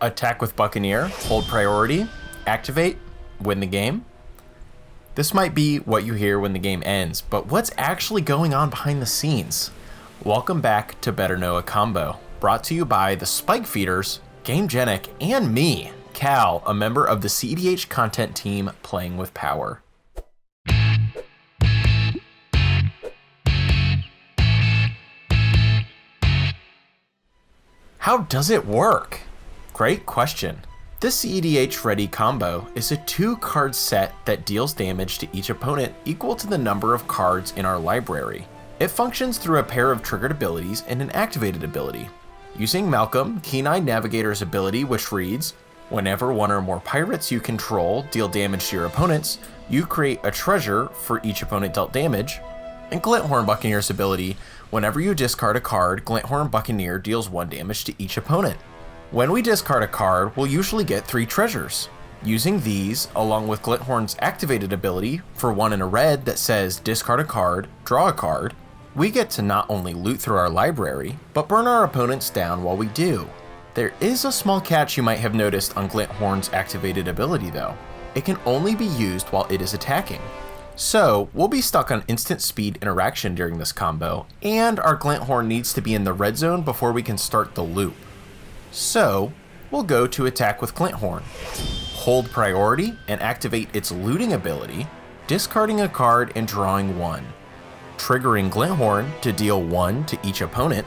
Attack with Buccaneer, hold priority, activate, win the game. This might be what you hear when the game ends, but what's actually going on behind the scenes? Welcome back to Better Know a Combo, brought to you by the Spike Feeders, GAMEGENIC, and me, Cal, a member of the CEDH content team playing with power. How does it work? Great question. This CEDH ready combo is a 2-card set that deals damage to each opponent equal to the number of cards in our library. It functions through a pair of triggered abilities and an activated ability. Using Malcolm, Keen-Eyed Navigator's ability, which reads, whenever one or more pirates you control deal damage to your opponents, you create a treasure for each opponent dealt damage, and Glinthorn Buccaneer's ability, whenever you discard a card, Glinthorn Buccaneer deals 1 damage to each opponent. When we discard a card, we'll usually get 3 treasures. Using these, along with Glinthorn's activated ability, for 1 in a red that says discard a card, draw a card, we get to not only loot through our library, but burn our opponents down while we do. There is a small catch you might have noticed on Glinthorn's activated ability though. It can only be used while it is attacking. So, we'll be stuck on instant speed interaction during this combo, and our Glinthorn needs to be in the red zone before we can start the loop. So, we'll go to attack with Glinthorn, hold priority and activate its looting ability, discarding a card and drawing 1, triggering Glinthorn to deal 1 to each opponent,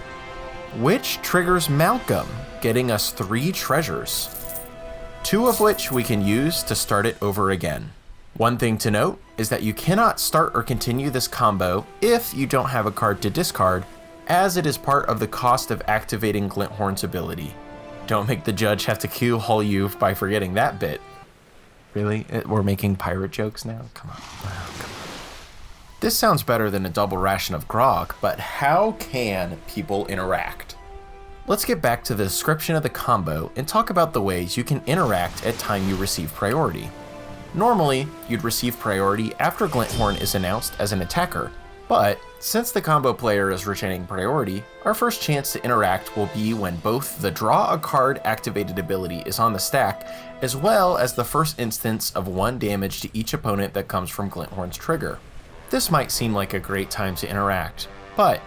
which triggers Malcolm, getting us 3 treasures, 2 of which we can use to start it over again. One thing to note is that you cannot start or continue this combo if you don't have a card to discard, as it is part of the cost of activating Glinthorn's ability. Don't make the judge have to Q-haul you by forgetting that bit. Really? We're making pirate jokes now? Come on. Oh, come on. This sounds better than a double ration of grog, but how can people interact? Let's get back to the description of the combo and talk about the ways you can interact at time you receive priority. Normally, you'd receive priority after Glinthorn is announced as an attacker, but since the combo player is retaining priority, our first chance to interact will be when both the draw a card activated ability is on the stack, as well as the first instance of 1 damage to each opponent that comes from Glinthorn's trigger. This might seem like a great time to interact, but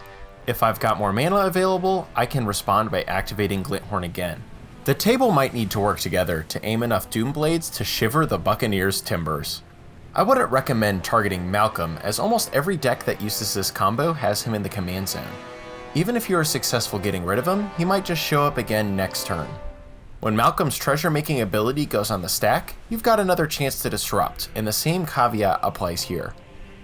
if I've got more mana available, I can respond by activating Glinthorn again. The table might need to work together to aim enough Doom Blades to shiver the Buccaneer's timbers. I wouldn't recommend targeting Malcolm, as almost every deck that uses this combo has him in the command zone. Even if you are successful getting rid of him, he might just show up again next turn. When Malcolm's treasure-making ability goes on the stack, you've got another chance to disrupt, and the same caveat applies here.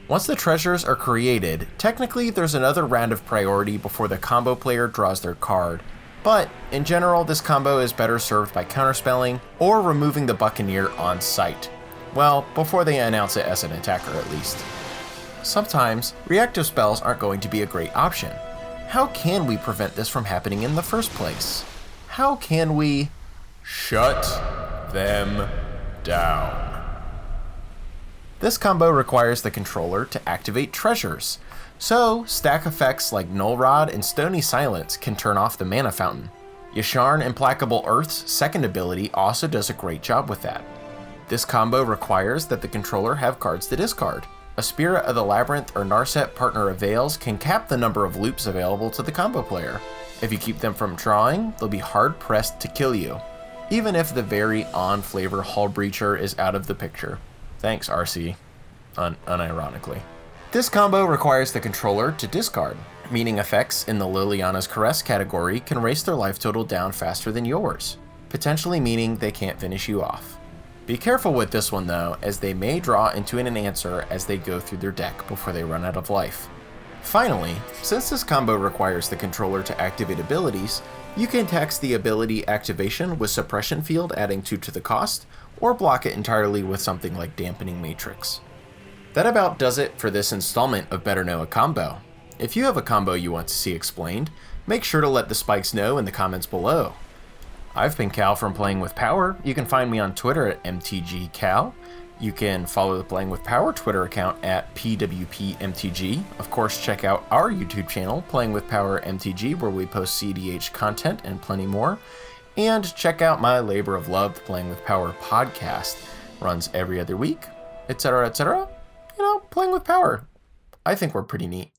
Once the treasures are created, technically there's another round of priority before the combo player draws their card, but in general this combo is better served by counterspelling or removing the Buccaneer on sight. Well, before they announce it as an attacker at least. Sometimes, reactive spells aren't going to be a great option. How can we prevent this from happening in the first place? How can we shut them down? This combo requires the controller to activate treasures, so stack effects like Null Rod and Stony Silence can turn off the mana fountain. Yasharn Implacable Earth's second ability also does a great job with that. This combo requires that the controller have cards to discard. A Spirit of the Labyrinth or Narset Partner of Veils can cap the number of loops available to the combo player. If you keep them from drawing, they'll be hard-pressed to kill you, even if the very on-flavor Hull Breacher is out of the picture. Thanks, RC. Unironically. This combo requires the controller to discard, meaning effects in the Liliana's Caress category can race their life total down faster than yours, potentially meaning they can't finish you off. Be careful with this one though, as they may draw into an answer as they go through their deck before they run out of life. Finally, since this combo requires the controller to activate abilities, you can tax the ability activation with Suppression Field adding 2 to the cost, or block it entirely with something like Dampening Matrix. That about does it for this installment of Better Know a Combo. If you have a combo you want to see explained, make sure to let the Spikes know in the comments below. I've been Cal from Playing with Power. You can find me on Twitter at MTGCal. You can follow the Playing with Power Twitter account at PWPMTG. Of course, check out our YouTube channel, Playing with Power MTG, where we post CDH content and plenty more. And check out my Labor of Love, the Playing with Power podcast. Runs every other week, etc., etc. Playing with power. I think we're pretty neat.